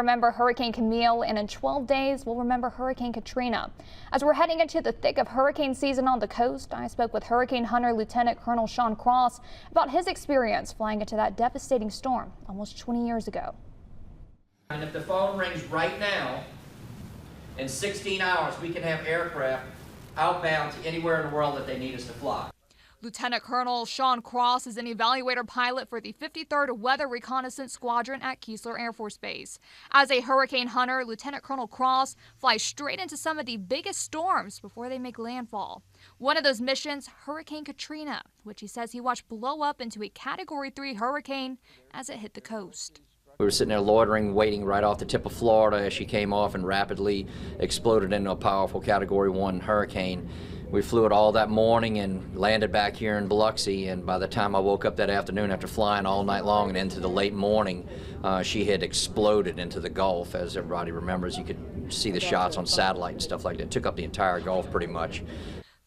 Remember Hurricane Camille, and in 12 days, we'll remember Hurricane Katrina. As we're heading into the thick of hurricane season on the coast, I spoke with hurricane hunter Lieutenant Colonel Sean Cross about his experience flying into that devastating storm almost 20 years ago. And if the phone rings right now, in 16 hours, we can have aircraft outbound to anywhere in the world that they need us to fly. Lieutenant Colonel Sean Cross is an evaluator pilot for the 53rd Weather Reconnaissance Squadron at Keesler Air Force Base. As a hurricane hunter, Lieutenant Colonel Cross flies straight into some of the biggest storms before they make landfall. One of those missions, Hurricane Katrina, which he says he watched blow up into a Category 3 hurricane as it hit the coast. We were sitting there loitering, waiting right off the tip of Florida as she came off and rapidly exploded into a powerful Category 1 hurricane. We flew it all that morning and landed back here in Biloxi, and by the time I woke up that afternoon after flying all night long and into the late morning, she had exploded into the Gulf. As everybody remembers, you could see the shots on satellite and stuff like that. It took up the entire Gulf pretty much.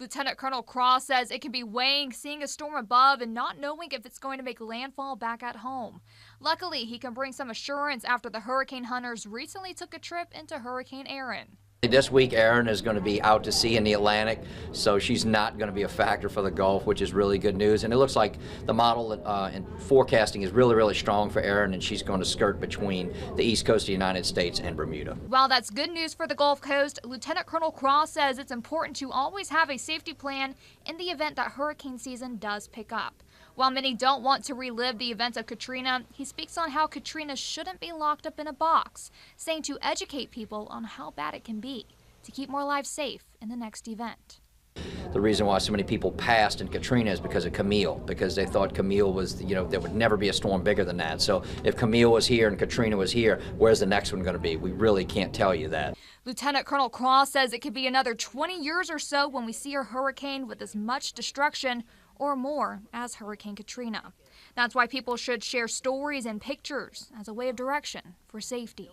Lieutenant Colonel Cross says it can be weighing seeing a storm above and not knowing if it's going to make landfall back at home. Luckily, he can bring some assurance after the hurricane hunters recently took a trip into Hurricane Erin. This week, Erin is going to be out to sea in the Atlantic, so she's not going to be a factor for the Gulf, which is really good news. And it looks like the model and forecasting is really, really strong for Erin, and she's going to skirt between the east coast of the United States and Bermuda. While that's good news for the Gulf Coast, Lieutenant Colonel Cross says it's important to always have a safety plan in the event that hurricane season does pick up. While many don't want to relive the events of Katrina, he speaks on how Katrina shouldn't be locked up in a box, saying to educate people on how bad it can be, to keep more lives safe in the next event. The reason why so many people passed in Katrina is because of Camille, because they thought Camille was, there would never be a storm bigger than that. So if Camille was here and Katrina was here, where's the next one going to be? We really can't tell you that. Lieutenant Colonel Cross says it could be another 20 years or so when we see a hurricane with as much destruction or more as Hurricane Katrina. That's why people should share stories and pictures as a way of direction for safety.